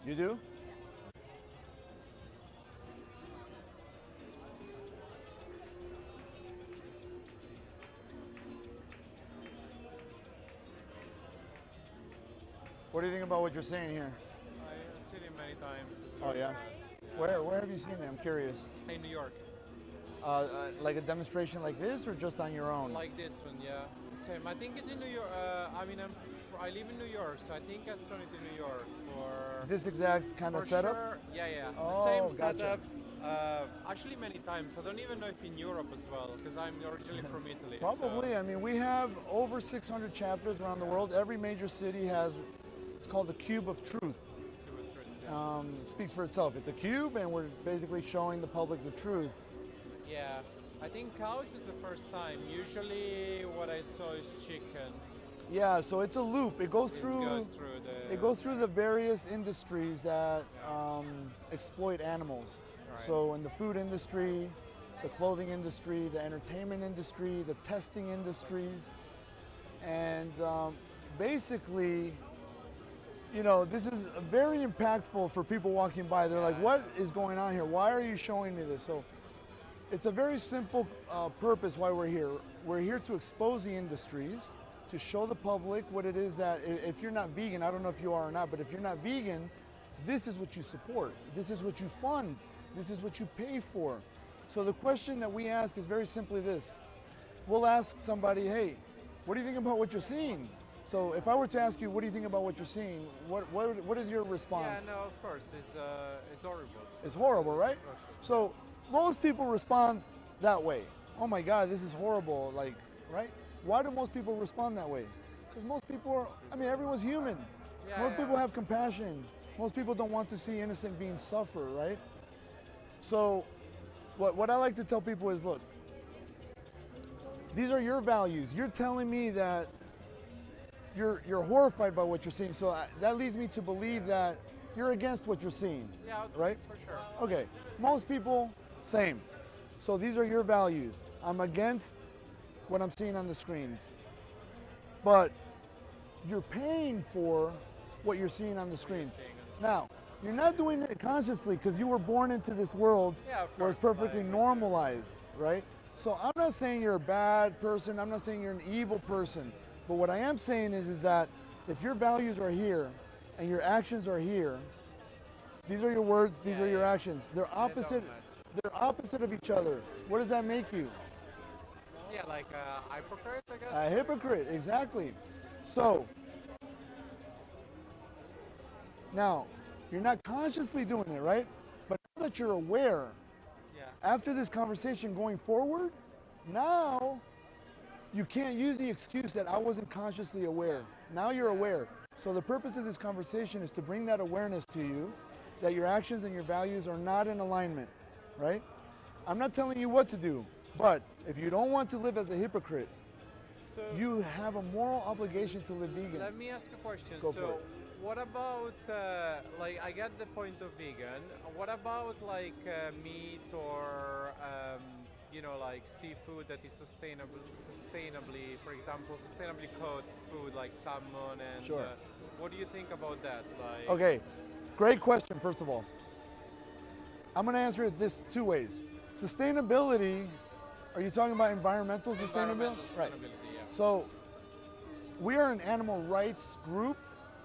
You do? What do you think about what you're saying here? I've seen it many times. Oh yeah. Where have you seen it? I'm curious. In New York, Like a demonstration like this, or just on your own? like this one, yeah. Same. I think it's in New York. I mean, I live in New York, so I think I started in New York for. This exact kind of For setup? sure. Yeah, yeah. Oh, The same gotcha. setup. Actually, many times. I don't even know if in Europe as well, because I'm originally from Italy. Probably. I mean, we have over 600 chapters around the world. Every major city has, it's called the Cube of Truth. Speaks for itself. It's a cube, and we're basically showing the public the truth. Yeah, I think cows is the first time. Usually, what I saw is chicken. Yeah, so it's a loop. It goes It through. goes through the. It goes through the various industries that exploit animals. Right. So in the food industry, the clothing industry, the entertainment industry, the testing industries, and basically, you know, this is very impactful for people walking by. They're like, what is going on here? Why are you showing me this? So it's a very simple purpose why we're here. We're here to expose the industries, to show the public what it is that if you're not vegan, I don't know if you are or not, but if you're not vegan, this is what you support. This is what you fund. This is what you pay for. So the question that we ask is very simply this. We'll ask somebody, hey, what do you think about what you're seeing? So if I were to ask you, what do you think about what you're seeing? What is your response? Yeah, no, of course, it's horrible. It's horrible, right? So most people respond that way. Oh my God, this is horrible, like, right? Why do most people respond that way? Because most people are, I mean, everyone's human. Yeah, Most people have compassion. Most people don't want to see innocent beings suffer, right? So what I like to tell people is, look, these are your values. You're telling me that you're horrified by what you're seeing, so that leads me to believe that you're against what you're seeing, Yeah, right? for sure. Okay, most people, same. So these are your values. I'm against what I'm seeing on the screens. But you're paying for what you're seeing on the screens. Now, you're not doing it consciously because you were born into this world Yeah, of where it's course, perfectly like- normalized, right? So I'm not saying you're a bad person. I'm not saying you're an evil person. But what I am saying is that if your values are here and your actions are here, these are your words, these are your actions. They're opposite. They're opposite of each other. What does that make you? Yeah, like hypocrite, I guess. A hypocrite, exactly. So now you're not consciously doing it, right? But now that you're aware, Yeah. after this conversation going forward, now you can't use the excuse that I wasn't consciously aware. Now you're aware. So the purpose of this conversation is to bring that awareness to you that your actions and your values are not in alignment, right? I'm not telling you what to do, but if you don't want to live as a hypocrite, So you have a moral obligation to live vegan. let me ask a question. Go for So it. what about like I get the point of vegan. What about like meat or you know, like seafood that is sustainably, for example, sustainably caught food like salmon and Sure. what do you think about that? Like Okay, great question, first of all. I'm going to answer it this two ways. Sustainability, are you talking about environmental sustainability? environmental Right. sustainability, yeah. So we are an animal rights group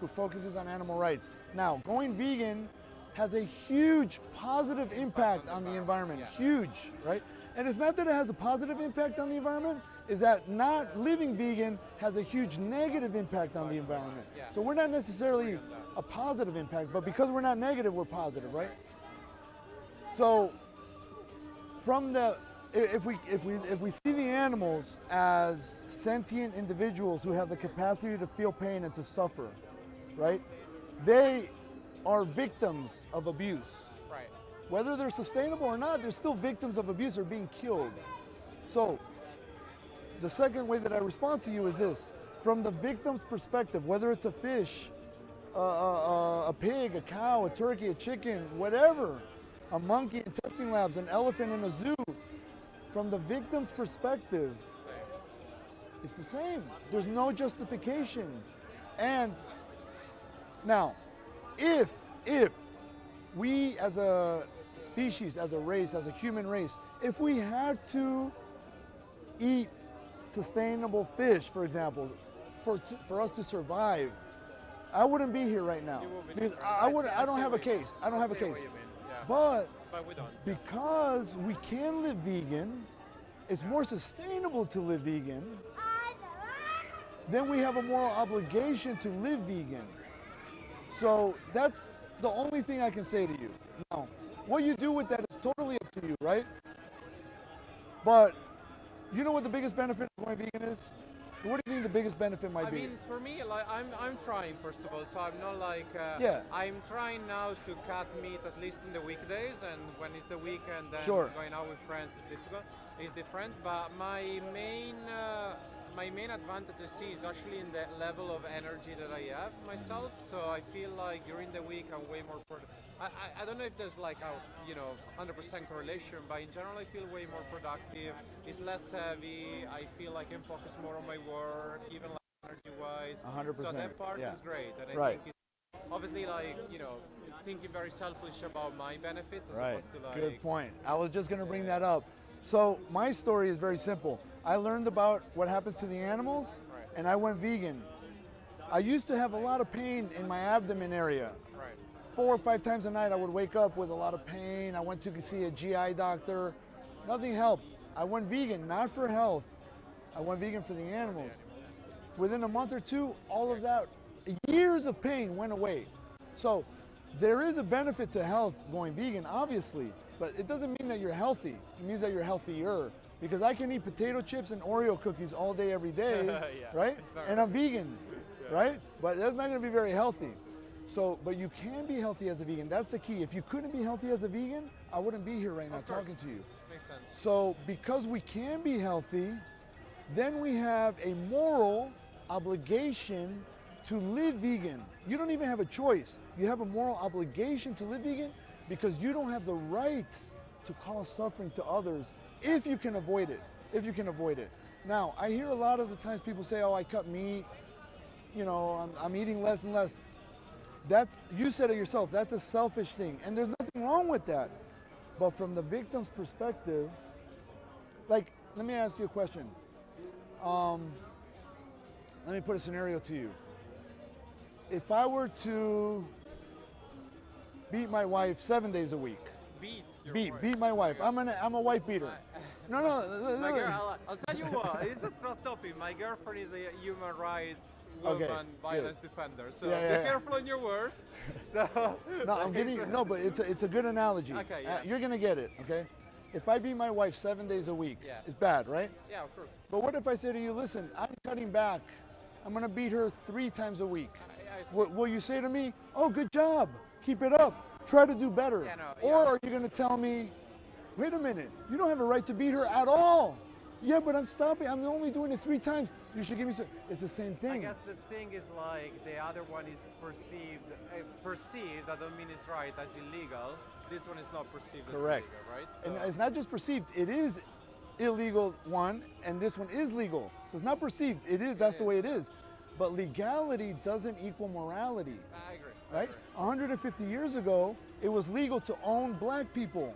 who focuses on animal rights. Now, going vegan has a huge positive impact on the environment. yeah. Huge, right? And it's not that it has a positive impact on the environment, is that not living vegan has a huge negative impact on the environment. Yeah. So we're not necessarily Agree on that. a positive impact, but because we're not negative, we're positive, right? So from the if we see the animals as sentient individuals who have the capacity to feel pain and to suffer, right? They are victims of abuse. right. Whether they're sustainable or not, they're still victims of abuse or being killed. So the second way that I respond to you is this. From the victim's perspective, whether it's a fish, a pig, a cow, a turkey, a chicken, whatever, a monkey in testing labs, an elephant in a zoo, from the victim's perspective, it's the same. There's no justification. And now, if if we as a species, as a race, as a human race, if we had to eat sustainable fish, for example, for us to survive, I wouldn't be here right now. You will be Because different. I don't see have a what you- case. I don't have a see case. what you mean, yeah. But we don't. because we can live vegan, it's more sustainable to live vegan, then we have a moral obligation to live vegan. So that's the only thing I can say to you. Now, what you do with that is totally up to you, right? But you know what the biggest benefit of going vegan is? What do you think the biggest benefit might I be? mean, for me, like I'm trying first of all, so I'm not like Yeah. I'm trying now to cut meat at least in the weekdays, and when it's the weekend, then Sure. going out with friends is difficult. It's different, but my main advantage I see is actually in the level of energy that I have myself. So I feel like during the week I'm way more productive. I don't know if there's like a 100% correlation, but in general I feel way more productive. It's less heavy. I feel like I can focus more on my work, even like energy-wise. 100%. So that part yeah. is great, and I Right. think it's obviously like thinking very selfish about my benefits as Right. opposed to like. Good point. I was just going to bring that up. So my story is very simple. I learned about what happens to the animals, Right. and I went vegan. I used to have a lot of pain in my abdomen area. Right. 4 or 5 times a night I would wake up with a lot of pain. I went to see a GI doctor. Nothing helped. I went vegan, not for health. I went vegan for the animals. Within a month or two, all of that, years of pain went away. So there is a benefit to health going vegan, obviously, but it doesn't mean that you're healthy. It means that you're healthier. Because I can eat potato chips and Oreo cookies all day, every day, Yeah, right? it's not And I'm vegan, right? But that's not gonna be very healthy. So, but you can be healthy as a vegan. That's the key. If you couldn't be healthy as a vegan, I wouldn't be here right now Of course. talking to you. Makes sense. So because we can be healthy, then we have a moral obligation to live vegan. You don't even have a choice. You have a moral obligation to live vegan because you don't have the right to cause suffering to others if you can avoid it. If you can avoid it. Now, I hear a lot of the times people say, oh, I cut meat, I'm eating less and less. You said it yourself, that's a selfish thing. And there's nothing wrong with that. But from the victim's perspective, like, let me ask you a question. Let me put a scenario to you. If I were to beat my wife 7 days a week, beat my wife. I'm a wife beater. No. My girl, I'll tell you what, it's a tough topic. My girlfriend is a human rights woman violence defender, so be careful on your words. So no, I'm getting but it's a good analogy. Okay, yeah. You're gonna get it, okay? If I beat my wife 7 days a week, Yeah. it's bad, right? Yeah, of course. But what if I say to you, listen, I'm cutting back. I'm gonna beat her 3 times a week. I see. Will you say to me, oh, good job, keep it up, try to do better? Yeah, no, or yeah. are you gonna tell me, wait a minute, you don't have a right to beat her at all. Yeah, but I'm stopping, I'm only doing it 3 times. You should give me some, it's the same thing. I guess the thing is like the other one is perceived, I don't mean it's right, as illegal. This one is not perceived Correct. as illegal, right? And it's not just perceived, it is illegal one, and this one is legal. So it's not perceived, that's the way it is. But legality doesn't equal morality, I agree. right? 150 years ago, it was legal to own black people.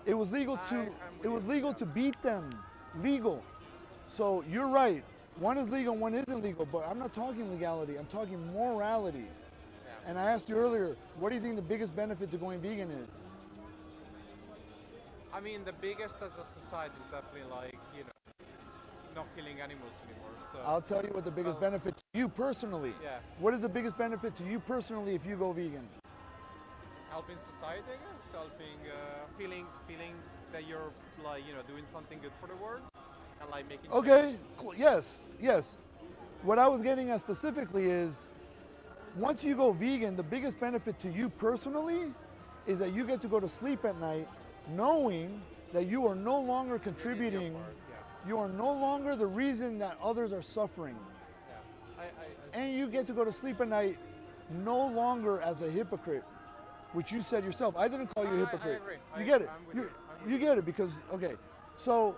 Yeah. It was legal to beat them, legal. So you're right, one is legal, one isn't legal, but I'm not talking legality, I'm talking morality. Yeah. And I asked you earlier, what do you think the biggest benefit to going vegan is? I mean, the biggest as a society is definitely like, not killing animals anymore. So I'll tell you what the biggest benefit to you personally. Yeah. What is the biggest benefit to you personally if you go vegan? helping society, I guess, helping, feeling that you're like, doing something good for the world and like making. Okay, cool. Yes. What I was getting at specifically is, once you go vegan, the biggest benefit to you personally is that you get to go to sleep at night knowing that you are no longer contributing, you are no longer the reason that others are suffering. And you get to go to sleep at night no longer as a hypocrite, which you said yourself. I didn't call you a hypocrite. I agree. You get it. I'm with You get it because, okay, so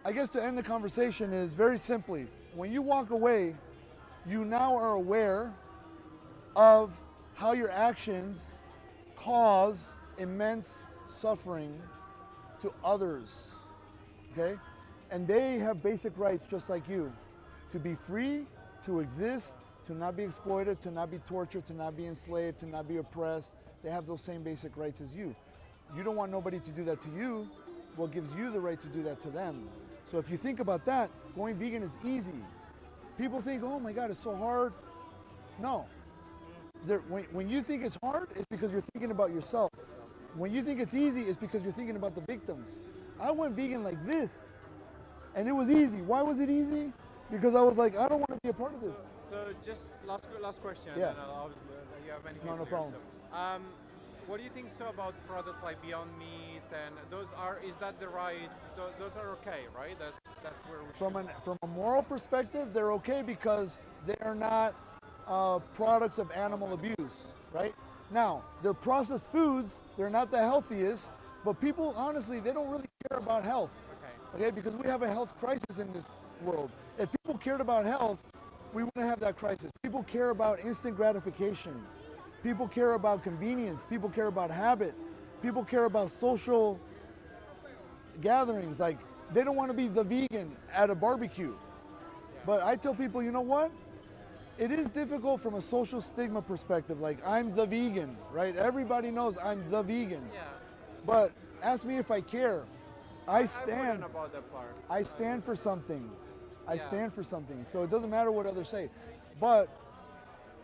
I guess to end the conversation is very simply, when you walk away, you now are aware of how your actions cause immense suffering to others, okay? And they have basic rights just like you, to be free, to exist, to not be exploited, to not be tortured, to not be enslaved, to not be oppressed. They have those same basic rights as you. You don't want nobody to do that to you. What gives you the right to do that to them? So if you think about that, going vegan is easy. People think, oh my God, it's so hard. No. When you think it's hard, it's because you're thinking about yourself. When you think it's easy, it's because you're thinking about the victims. I went vegan like this, and it was easy. Why was it easy? Because I was like, I don't want to be a part of this. So just last question. Yeah. And obviously, you have many No people problem. here, so, what do you think so about products like Beyond Meat and those are? Is that the right? Those are okay, right? That's where we From a moral perspective, they're okay because they are not products of animal abuse, right? Now, they're processed foods. They're not the healthiest, but people honestly they don't really care about health. Okay, because we have a health crisis in this world. If people cared about health, we wouldn't have that crisis. People care about instant gratification. People care about convenience. People care about habit. People care about social gatherings. Like, they don't want to be the vegan at a barbecue. But I tell people, you know what? It is difficult from a social stigma perspective. Like, I'm the vegan, right? Everybody knows I'm the vegan. Yeah. But ask me if I care. I I stand. wouldn't about that part. I stand for something. I Yeah. stand for something. So it doesn't matter what others say. But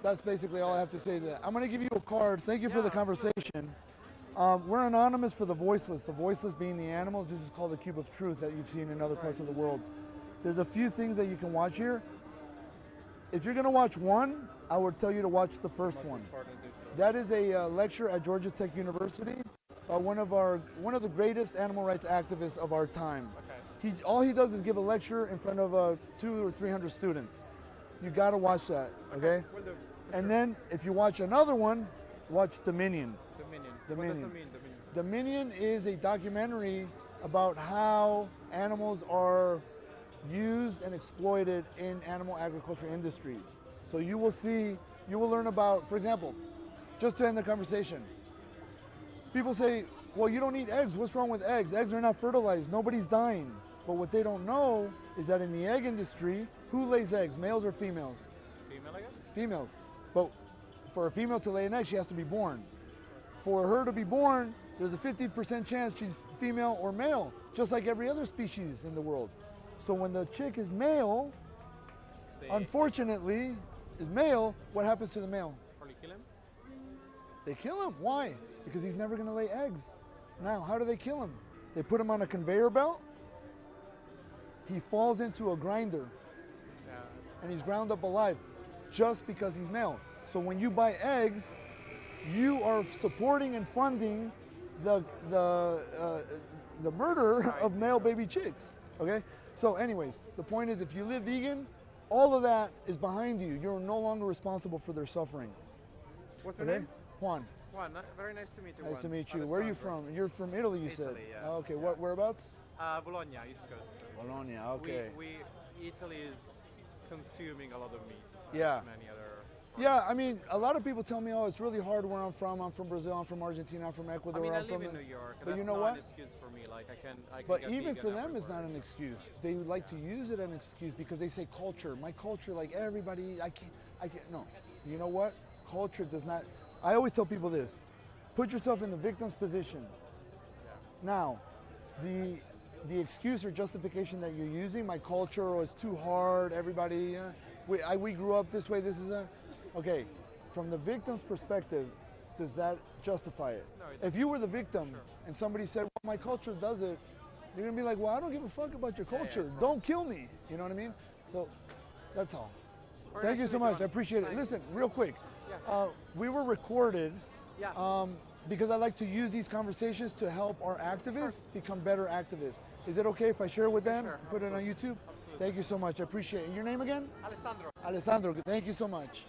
that's basically all I have to say to that. I'm going to give you a card. Thank you for Yeah, the conversation. We're anonymous for the voiceless. The voiceless being the animals. This is called the Cube of Truth that you've seen in other parts of the world. There's a few things that you can watch here. If you're going to watch one, I would tell you to watch the first one. That is a lecture at Georgia Tech University by one of the greatest animal rights activists of our time. Okay. All he does is give a lecture in front of 200 or 300 students. You got to watch that, okay? Well, And then if you watch another one, watch Dominion. Dominion. What Dominion. does it mean, Dominion? Dominion is a documentary about how animals are used and exploited in animal agriculture industries. So you will learn about, for example, just to end the conversation, people say, well, you don't eat eggs. What's wrong with eggs? Eggs are not fertilized. Nobody's dying. But what they don't know is that in the egg industry, who lays eggs, males or females? Female, I guess? Females. But for a female to lay an egg, she has to be born. For her to be born, there's a 50% chance she's female or male, just like every other species in the world. So when the chick is male, unfortunately, is male, what happens to the male? Probably kill him? They kill him. Why? Because he's never going to lay eggs. Now, how do they kill him? They put him on a conveyor belt. He falls into a grinder, Yeah. and he's ground up alive just because he's male. So when you buy eggs, you are supporting and funding the murder of male baby chicks. Okay. So, anyways, the point is, if you live vegan, all of that is behind you. You're no longer responsible for their suffering. What's your Okay. name? Juan. Juan. Very nice to meet you. Nice Juan. to meet you. Where are you Alessandro. from? You're from Italy, you said. Italy, yeah. Oh, okay. Yeah. Whereabouts? Bologna, East Coast. Bologna. Okay. Italy is consuming a lot of meat. Yeah. As many other. Yeah, I mean, a lot of people tell me, oh, it's really hard where I'm from. I'm from Brazil. I'm from Argentina. I'm from Ecuador. I mean, I I'm live from in New York. But That's you know not what? an excuse for me. Like I can But get even vegan for them, it's everywhere. not an excuse. They like to use it as an excuse because they say culture. My culture, like everybody, I can't. No, you know what? Culture does not. I always tell people this: put yourself in the victim's position. Now, the excuse or justification that you're using, my culture was too hard. Everybody, we grew up this way. This is a, okay. From the victim's perspective, does that justify it? No, it If you were the victim and somebody said, well, my culture does it, you're gonna be like, well, I don't give a fuck about your culture. it's Don't kill me. You know what I mean? So that's all. Very Thank you nice so to meet much. I appreciate it. Thanks. Listen, real quick. Yeah. We were recorded Yeah. because I like to use these conversations to help our activists become better activists. Is it okay if I share it with them? Sure, Put it on YouTube? Absolutely. Thank you so much. I appreciate it. Your name again? Alessandro. Alessandro. Thank you so much.